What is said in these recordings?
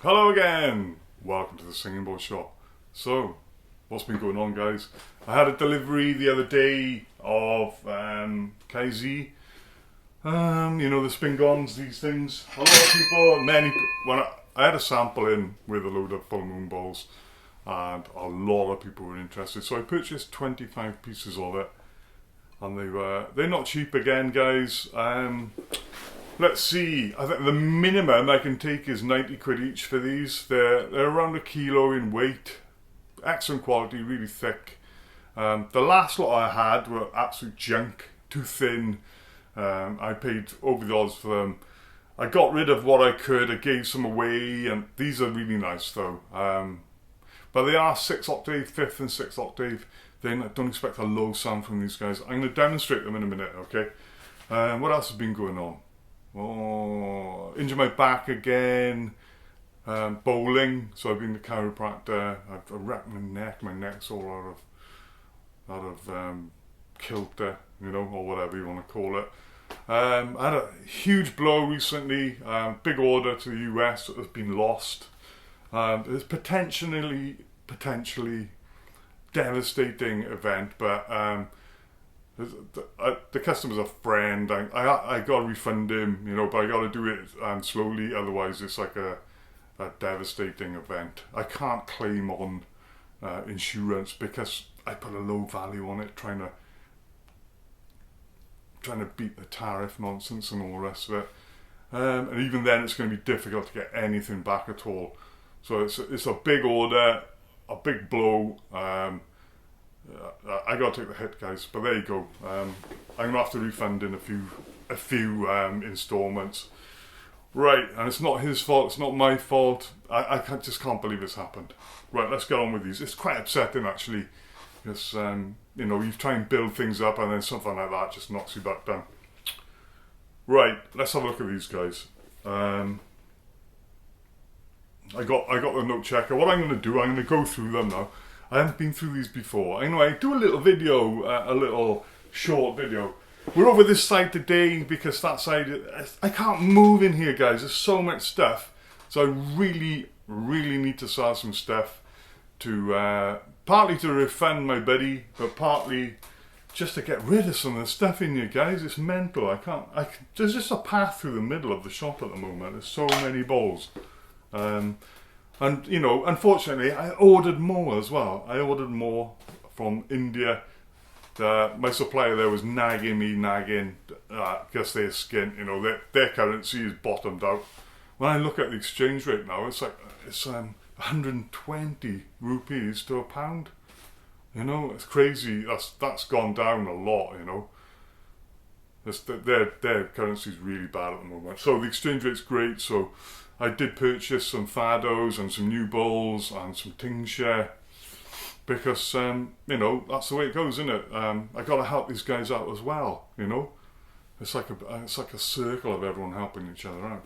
Hello again! Welcome to the Singing Bowl Shop. So, what's been going on, guys? I had a delivery the other day of Kyeeze. You know, the spin gongs, these things. A lot of people, when I had a sample in with a load of full moon bowls, and a lot of people were interested. So I purchased 25 pieces of it, and they're not cheap again, guys. Let's see, I think the minimum I can take is 90 quid each for these. They're around a kilo in weight. Excellent quality, really thick. The last lot I had were absolute junk, too thin. I paid over the odds for them. I got rid of what I could, I gave some away, and these are really nice though. But they are 6 octave, 5th and 6th octave. Then I don't expect a low sound from these guys. I'm going to demonstrate them in a minute, okay? What else has been going on? Oh, injured my back again. Bowling, so I've been to chiropractor. I've wrecked my neck's all out of kilter, you know, or whatever you want to call it. I had a huge blow recently, big order to the US that has been lost. It's potentially devastating event, but the customer's a friend. I got to refund him, you know, but I got to do it slowly, otherwise it's like a devastating event. I can't claim on insurance because I put a low value on it, trying to beat the tariff nonsense and all the rest of it. And even then it's going to be difficult to get anything back at all. So it's a big order, a big blow. I got to take the hit, guys, but there you go. I'm going to have to refund in a few installments. Right, and it's not his fault, it's not my fault. I just can't believe it's happened. Right, let's get on with these. It's quite upsetting, actually, because, you know, you try and build things up and then something like that just knocks you back down. Right, let's have a look at these guys. I got the note checker. What I'm going to do, I'm going to go through them now. I haven't been through these before. Anyway, do a little video, a little short video. We're over this side today because that side, I can't move in here, guys. There's so much stuff. So I really need to sell some stuff to, partly to refund my buddy, but partly just to get rid of some of the stuff in here, guys. It's mental. There's just a path through the middle of the shop at the moment. There's so many bowls. And, you know, unfortunately, I ordered more as well. I ordered more from India. My supplier there was nagging because they're skint, you know, their currency is bottomed out. When I look at the exchange rate now, it's 120 rupees to a pound. You know, it's crazy. That's gone down a lot, you know. Their currency is really bad at the moment. So the exchange rate's great, so I did purchase some fados and some new bowls and some tincture because, you know, that's the way it goes, isn't it? I got to help these guys out as well, you know. It's like a circle of everyone helping each other out.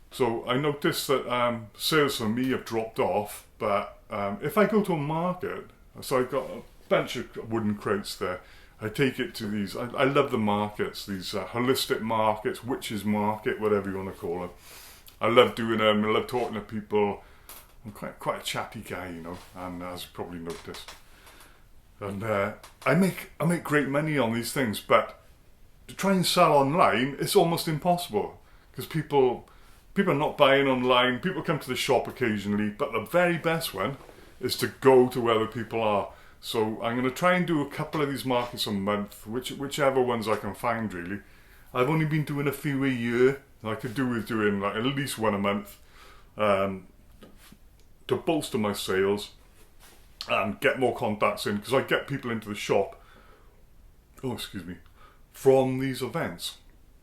So I noticed that sales for me have dropped off, but if I go to a market, so I've got a bunch of wooden crates there. I take it to these, I love the markets, these holistic markets, witches market, whatever you want to call them. I love doing them, I love talking to people. I'm quite a chatty guy, you know, and as you probably noticed. And I make great money on these things, but to try and sell online, it's almost impossible. Because people are not buying online, people come to the shop occasionally, but the very best one is to go to where the people are. So I'm going to try and do a couple of these markets a month, whichever ones I can find, really. I've only been doing a few a year. I could do with doing like at least one a month to bolster my sales and get more contacts in, because I get people into the shop, from these events.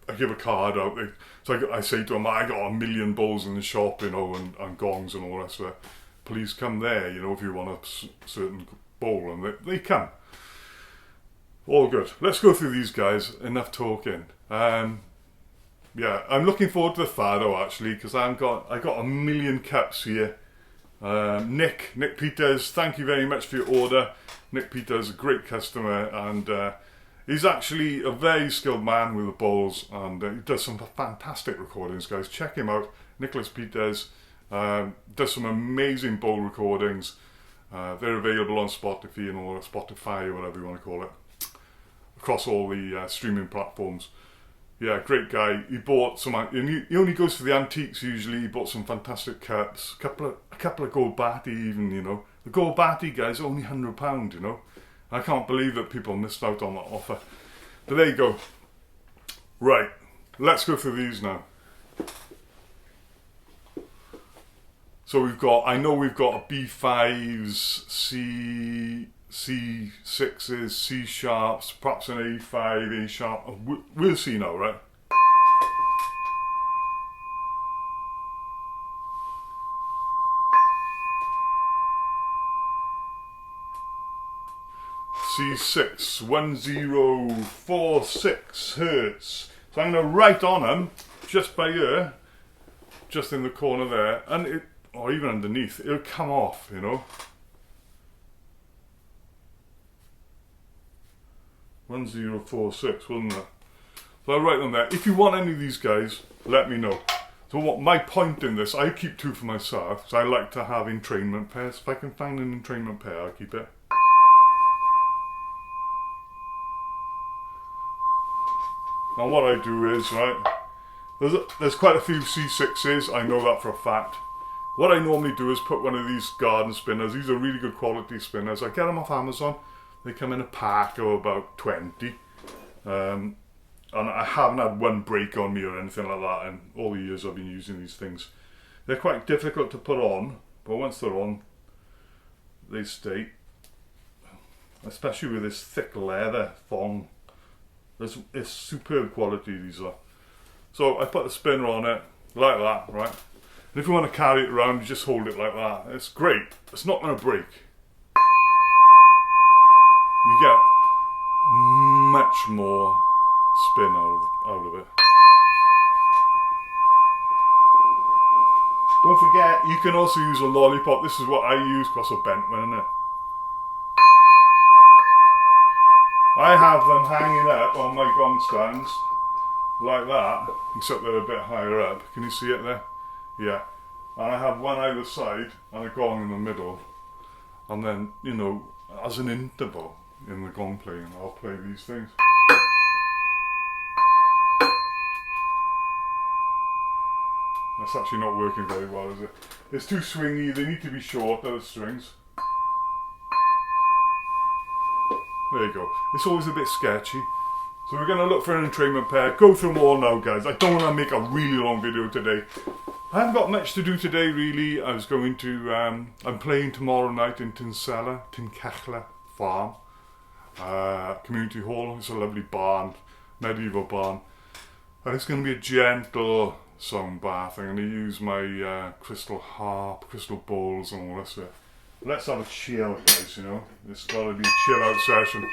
I give a card out, so I say to them, I got 1 million bowls in the shop, you know, and gongs and all that stuff. Please come there, you know, if you want a certain bowl, and they come. All good. Let's go through these guys. Enough talking. Yeah, I'm looking forward to the fado actually, because I got 1 million cups here. Nick Peters, thank you very much for your order. Nick Peters, a great customer, and he's actually a very skilled man with the bowls, and he does some fantastic recordings, guys. Check him out. Nicholas Peters, does some amazing bowl recordings. They're available on Spotify or Spotify or whatever you want to call it, across all the streaming platforms. Yeah, great guy. He bought some. He only goes for the antiques usually. He bought some fantastic cups, a couple of gold batty even. You know, the gold batty guys are only £100. You know, I can't believe that people missed out on that offer. But there you go. Right, let's go through these now. So I know we've got B5s, C6s, C sharps, perhaps an A5, A sharp. We'll see now, right? C6, 1046 hertz. So I'm going to write on them, just by ear, just in the corner there, and or even underneath, it'll come off, you know. 1046, wasn't it? So I'll write them there. If you want any of these guys, let me know. So what my point in this, I keep 2 for myself, so I like to have entrainment pairs. If I can find an entrainment pair, I'll keep it. Now what I do is, right, there's quite a few C6s, I know that for a fact. What I normally do is put one of these garden spinners. These are really good quality spinners. I get them off Amazon. They come in a pack of about 20. And I haven't had one break on me or anything like that in all the years I've been using these things. They're quite difficult to put on, but once they're on, they stay. Especially with this thick leather thong. It's superb quality, these are. So I put the spinner on it, like that, right? And if you want to carry it around, you just hold it like that. It's great. It's not going to break. You get much more spin out of it. Don't forget, you can also use a lollipop. This is what I use because I bent one, isn't it? I have them hanging up on my gong stands like that, except they're a bit higher up. Can you see it there? Yeah. And I have one either side and a gong in the middle. And then, you know, as an interval in the gong playing, I'll play these things. That's actually not working very well, is it? It's too swingy, they need to be shorter, the strings. There you go. It's always a bit sketchy. So we're going to look for an entrainment pair. Go through them all now, guys. I don't want to make a really long video today. I haven't got much to do today, really. I was going to... I'm playing tomorrow night in Tincachla Farm. Community Hall. It's a lovely barn. Medieval barn. And it's going to be a gentle sound bath. I'm going to use my crystal harp, crystal bowls and all this stuff. Let's have a chill, guys, you know. It's got to be a chill out session.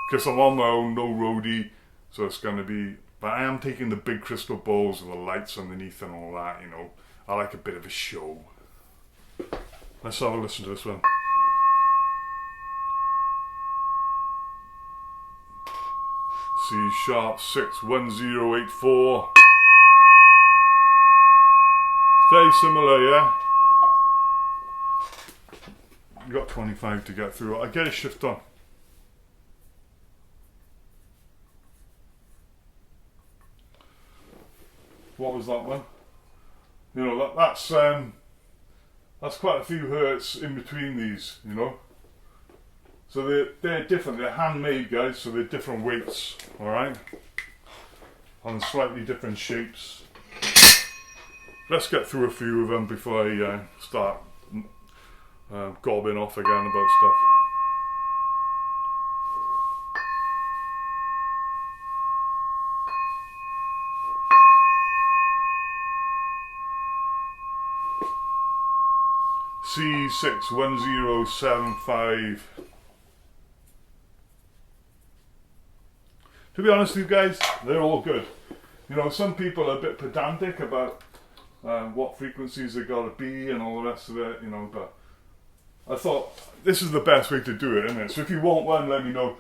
Because I'm on my own, no roadie. So it's going to be... But I am taking the big crystal bowls with the lights underneath and all that, you know. I like a bit of a show. Let's have a listen to this one. C sharp 6 1084. Very similar, yeah. You got 25 to get through. I get a shift on. What was that one? You know, that's quite a few hertz in between these, you know. So they're different. They're handmade, guys. So they're different weights, all right, and slightly different shapes. Let's get through a few of them before I start gobbing off again about stuff. C61075. To be honest with you guys, they're all good. You know, some people are a bit pedantic about what frequencies they got to be and all the rest of it, you know, but I thought this is the best way to do it, isn't it? So if you want one, let me know.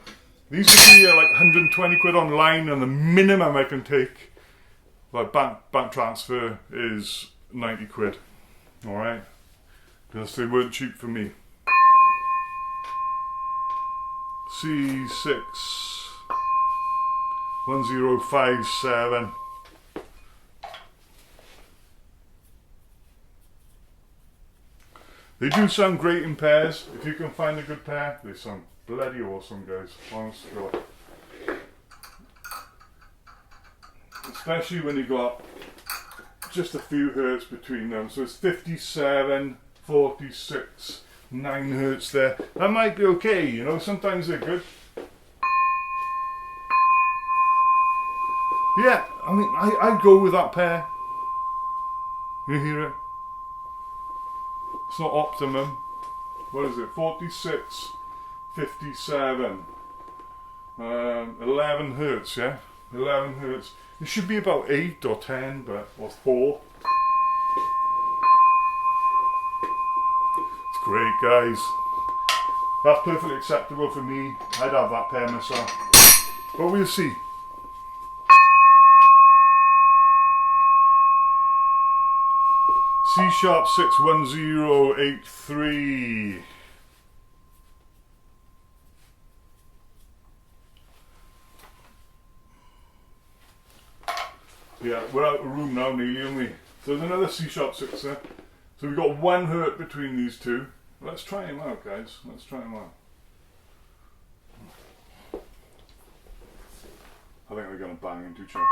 These would be like 120 quid online, and the minimum I can take by bank transfer is 90 quid. Alright? Because they weren't cheap for me. C6 1057. They do sound great in pairs. If you can find a good pair, they sound bloody awesome, guys. Honest to God. Especially when you got just a few hertz between them. So it's 57, 46, 9 hertz there. That might be okay, you know, sometimes they're good. Yeah, I mean, I'd go with that pair. You hear it? It's not optimum. What is it? 46, 57. 11 hertz, yeah? 11 hertz. It should be about 8 or 10, or 4. It's great, guys. That's perfectly acceptable for me. I'd have that pair myself. But we'll see. C sharp 61083. Yeah, we're out of room now, nearly, aren't we? So there's another C sharp 6 there. So we've got 1 hertz between these two. Let's try them out, guys. Let's try them out. I think they're going to bang into each other.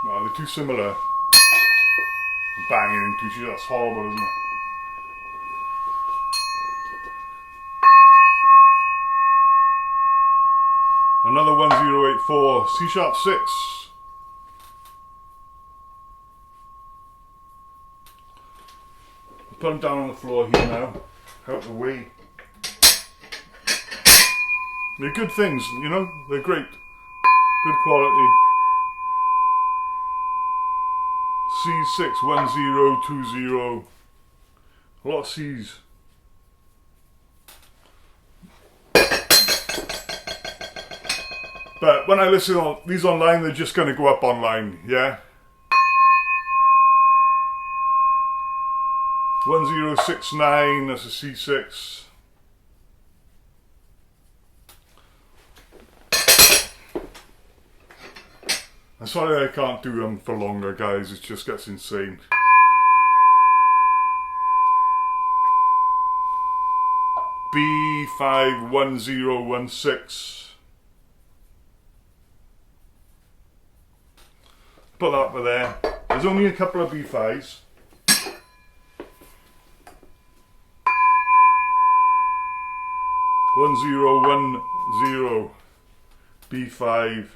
No, they're too similar. Banging into each other. That's horrible, isn't it? Another 1084, C sharp 6. Put them down on the floor here now, out the way. They're good things, you know, they're great. Good quality. C61020. A lot of C's. But when I listen to these online, they're just going to go up online, yeah? 1069, that's a C6. I'm sorry I can't do them for longer, guys, it just gets insane. B51016. Put that over there. There's only a couple of B5s. One zero one zero B5.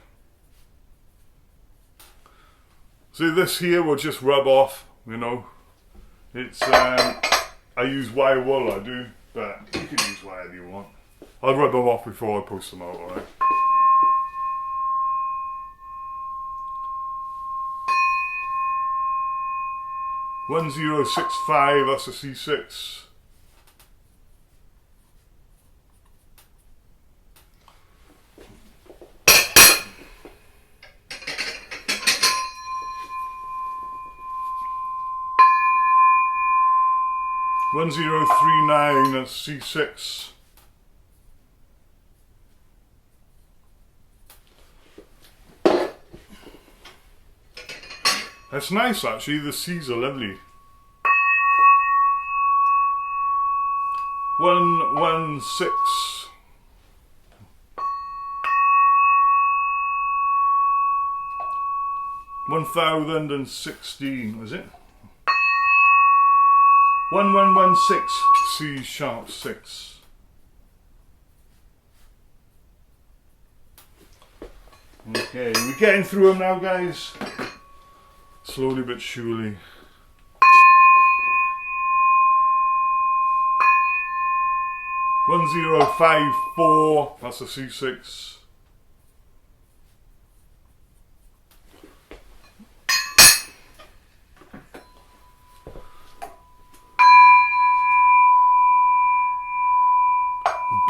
See, this here will just rub off, you know. It's I use wire wool, I do, but you can use whatever you want. I'll rub them off before I post them out, alright? One 1065, that's a C6. One 1039, that's C6. That's nice actually, the C's are lovely. 116. 1016, was it? 1116, C sharp 6. Okay, we're getting through them now, guys. Slowly but surely. One 1054, that's a C6.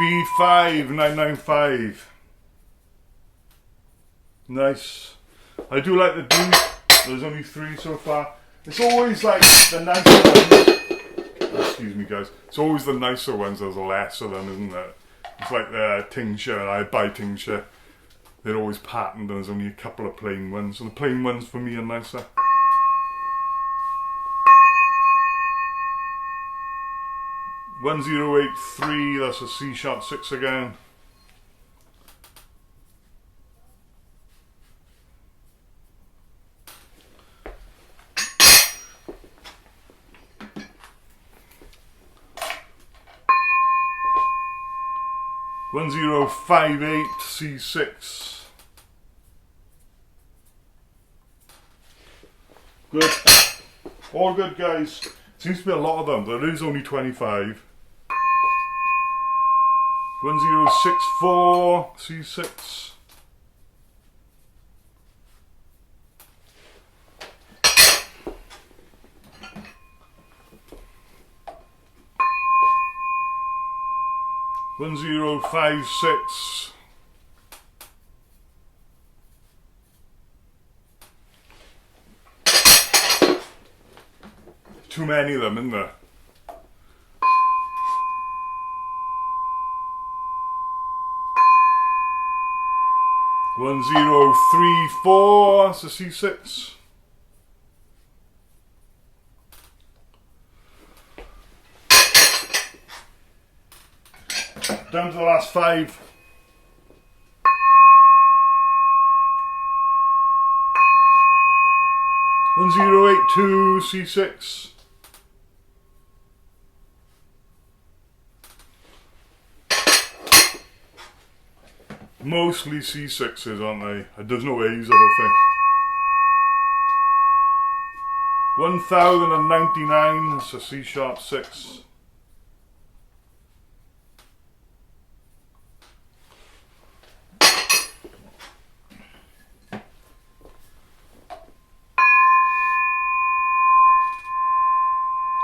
B5995. Nice. I do like the D. There's only 3 so far. It's always like the nicer ones. Excuse me, guys. It's always the nicer ones. There's less of them, isn't there? It's like the tincture. I buy tincture. They're always patterned, and there's only a couple of plain ones. So the plain ones for me are nicer. $1083. That's a C sharp 6 again. $1058 C6. Good. All good, guys. Seems to be a lot of them. There is only 25. 1064 C6. $1056. Too many of them, isn't there? $1034. That's a C6. Down to the last 5. $1082 C6. Mostly C6s, aren't they? There's no A's, I don't think. 1099. That's a C sharp 6.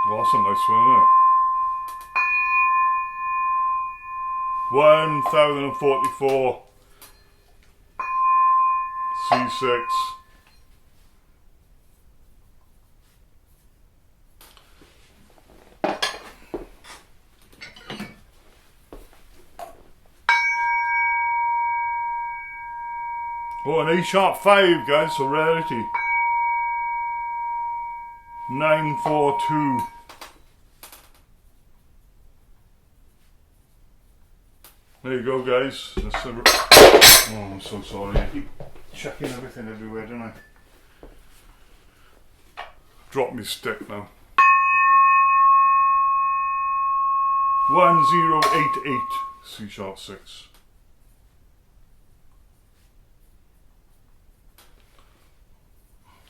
Well, that's a nice one, isn't it? 1044 C6. Oh, an A sharp 5, guys, so rarity. 942. There you go, guys. Oh, I'm so sorry. I keep chucking everything everywhere, don't I? Drop me stick now. 1088 C sharp 6.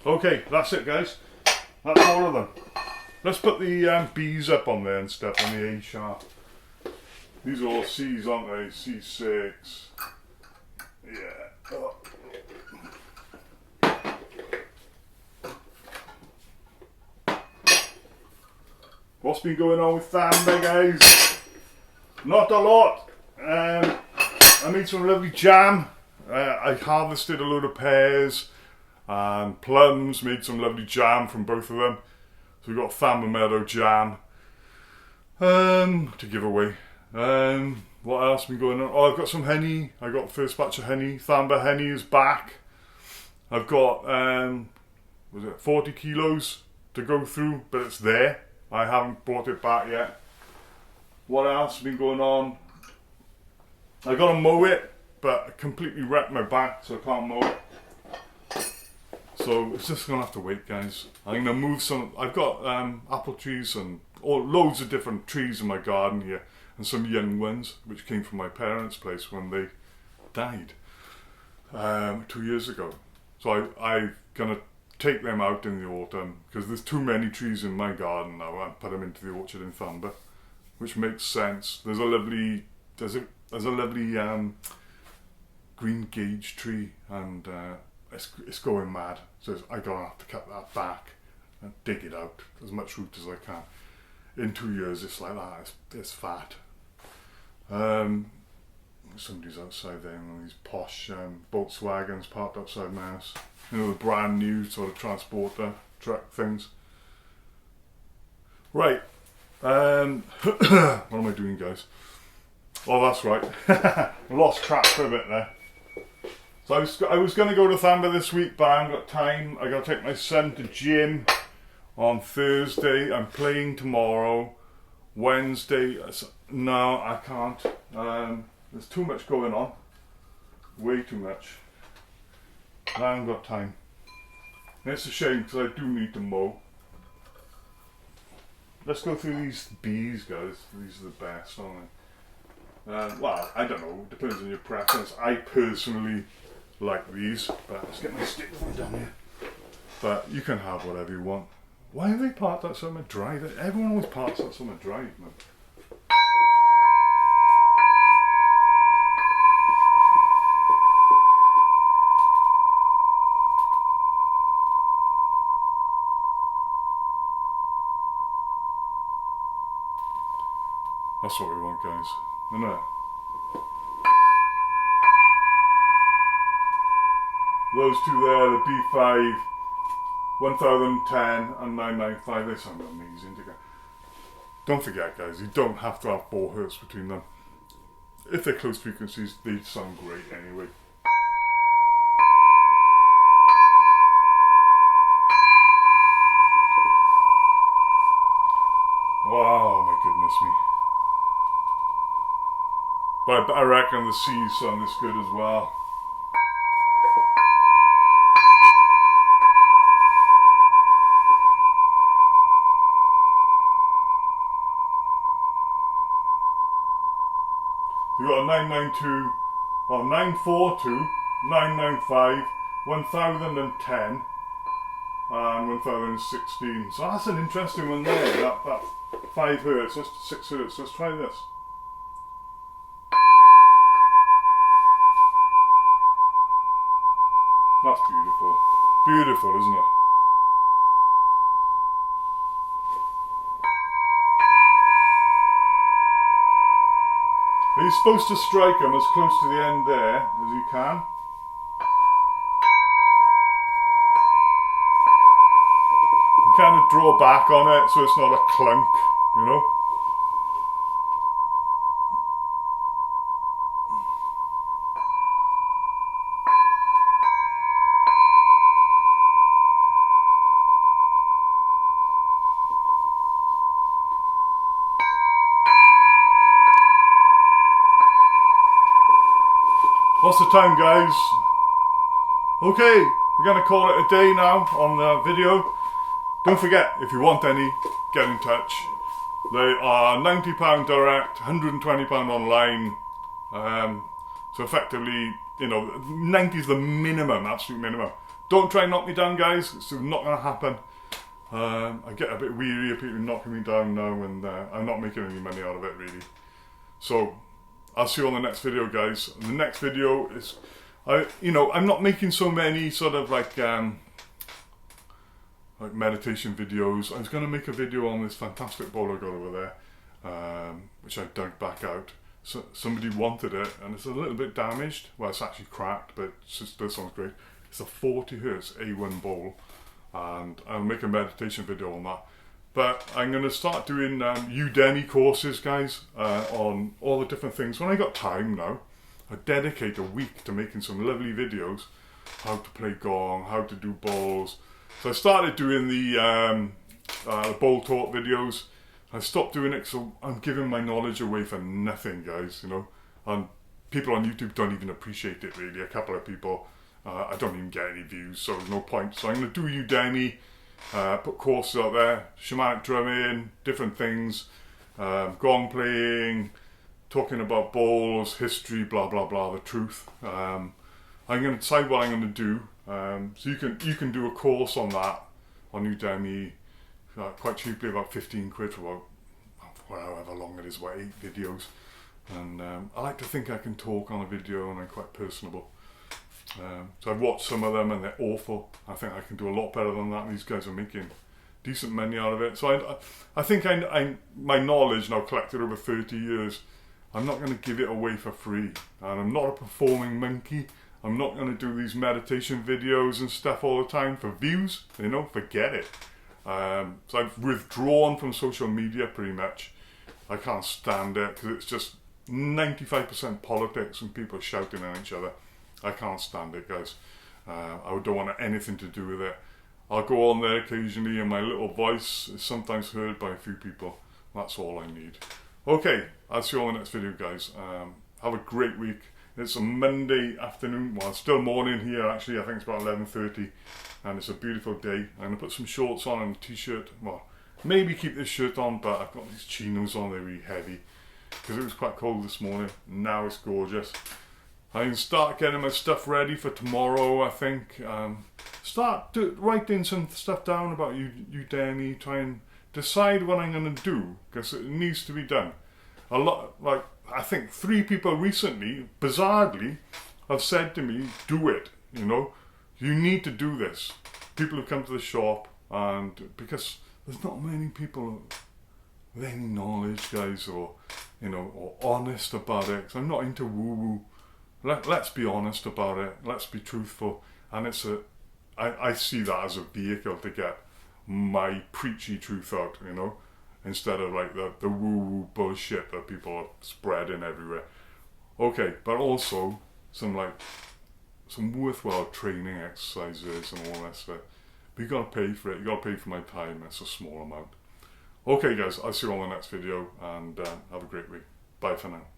Okay, that's it, guys. That's all of them. Let's put the B's up on there and stuff on the A sharp. These are all C's, aren't they? C6. Yeah. Oh. What's been going on with Thunder, guys? Not a lot. I made some lovely jam. I harvested a load of pears and plums, made some lovely jam from both of them. So we got Thunder Meadow jam to give away. What else been going on? Oh, I've got some honey. I got the first batch of honey. Thunder honey is back. I've got 40 kilos to go through, but it's there. I haven't brought it back yet. What else has been going on? I got to mow it, but I completely wrecked my back, so I can't mow it. So it's just gonna have to wait, guys. I'm gonna move some. I've got apple trees and loads of different trees in my garden here, and some young ones which came from my parents' place when they died 2 years ago. So I'm gonna take them out in the autumn because there's too many trees in my garden now. I put them into the orchard in Thunder, which makes sense. There's a lovely green gage tree, and it's going mad. So I'm gonna have to cut that back and dig it out as much root as I can. In 2 years, it's like that. It's fat. somebody's outside there, one of these posh Volkswagens parked outside my house. You know, the brand new sort of transporter truck things. Right. What am I doing, guys? Oh, that's right. I lost track for a bit there. So I was going to go to Thamba this week, but I haven't got time. I got to take my son to gym on Thursday. I'm playing tomorrow. Wednesday, no, I can't. There's too much going on. Way too much. I haven't got time. And it's a shame because I do need to mow. Let's go through these bees, guys. These are the best, aren't they? Well, I don't know. Depends on your preference. I personally like these. But let's get my stick down here. But you can have whatever you want. Why have they parked that somewhere dry? Everyone always parks that somewhere dry, man. That's what we want, guys. Isn't it? Those two there, the B5, 1010 and 995, they sound amazing together. Don't forget, guys, you don't have to have 4 hertz between them. If they're close frequencies, they sound great anyway. Wow, my goodness me. But I reckon the C's sound this good as well. You got a 992, or 942, 995, 1010, and 1016. So that's an interesting one there. That 5 hertz, that's 6 hertz. Let's try this. That's beautiful. Beautiful, isn't it? You're supposed to strike them as close to the end there as you can. You kind of draw back on it so it's not a clunk, you know? What's the time, guys? Okay, we're going to call it a day now on the video. Don't forget, if you want any, get in touch. They are £90 direct, £120 online. So effectively, you know, 90 is the minimum, absolute minimum. Don't try and knock me down, guys. It's not going to happen. I get a bit weary of people knocking me down now, and I'm not making any money out of it, really. So I'll see you on the next video, guys. The next video is, I'm not making so many sort of like meditation videos. I was going to make a video on this fantastic bowl I got over there, which I dug back out. So somebody wanted it, and it's a little bit damaged. Well, it's actually cracked, but this one's great. It's a 40 hertz A1 bowl, and I'll make a meditation video on that. But I'm going to start doing Udemy courses, guys, on all the different things. When I got time now, I dedicate a week to making some lovely videos. How to play gong, how to do bowls. So I started doing the bowl talk videos. I stopped doing it so I'm giving my knowledge away for nothing, guys, you know. And people on YouTube don't even appreciate it, really. A couple of people, I don't even get any views, so there's no point. So I'm going to do Udemy. Put courses out there, shamanic drumming, different things, gong playing, talking about bowls, history, blah blah blah, the truth. I'm going to decide what I'm going to do. So you can do a course on that on Udemy quite cheaply, about 15 quid for about however long it is, about 8 videos. And I like to think I can talk on a video, and I'm quite personable. So I've watched some of them and they're awful. I think I can do a lot better than that. These guys are making decent money out of it. So I think my knowledge now collected over 30 years, I'm not going to give it away for free. And I'm not a performing monkey. I'm not going to do these meditation videos and stuff all the time for views. You know, forget it. So I've withdrawn from social media pretty much. I can't stand it because it's just 95% politics and people shouting at each other. I can't stand it, guys. I don't want anything to do with it. I'll go on there occasionally and my little voice is sometimes heard by a few people. That's all I need. Okay, I'll see you all in the next video, guys. Have a great week. It's a Monday afternoon. Well, it's still morning here actually. I think it's about 11:30 and it's a beautiful day. I'm going to put some shorts on and a t-shirt. Well, maybe keep this shirt on, but I've got these chinos on. They're really heavy because it was quite cold this morning. Now it's gorgeous. I can start getting my stuff ready for tomorrow, I think. Start writing some stuff down about Udemy. Try and decide what I'm going to do, because it needs to be done. A lot, like, I think 3 people recently, bizarrely, have said to me, do it, you know. You need to do this. People have come to the shop, and because there's not many people with any knowledge, guys, or, you know, or honest about it. 'Cause I'm not into woo-woo. Let's be honest about it. Let's be truthful. And I see that as a vehicle to get my preachy truth out, you know, instead of like the woo-woo bullshit that people are spreading everywhere. Okay, but also some worthwhile training exercises and all that stuff. But you gotta pay for it. You gotta pay for my time. It's a small amount. Okay, guys, I'll see you on the next video, and have a great week. Bye for now.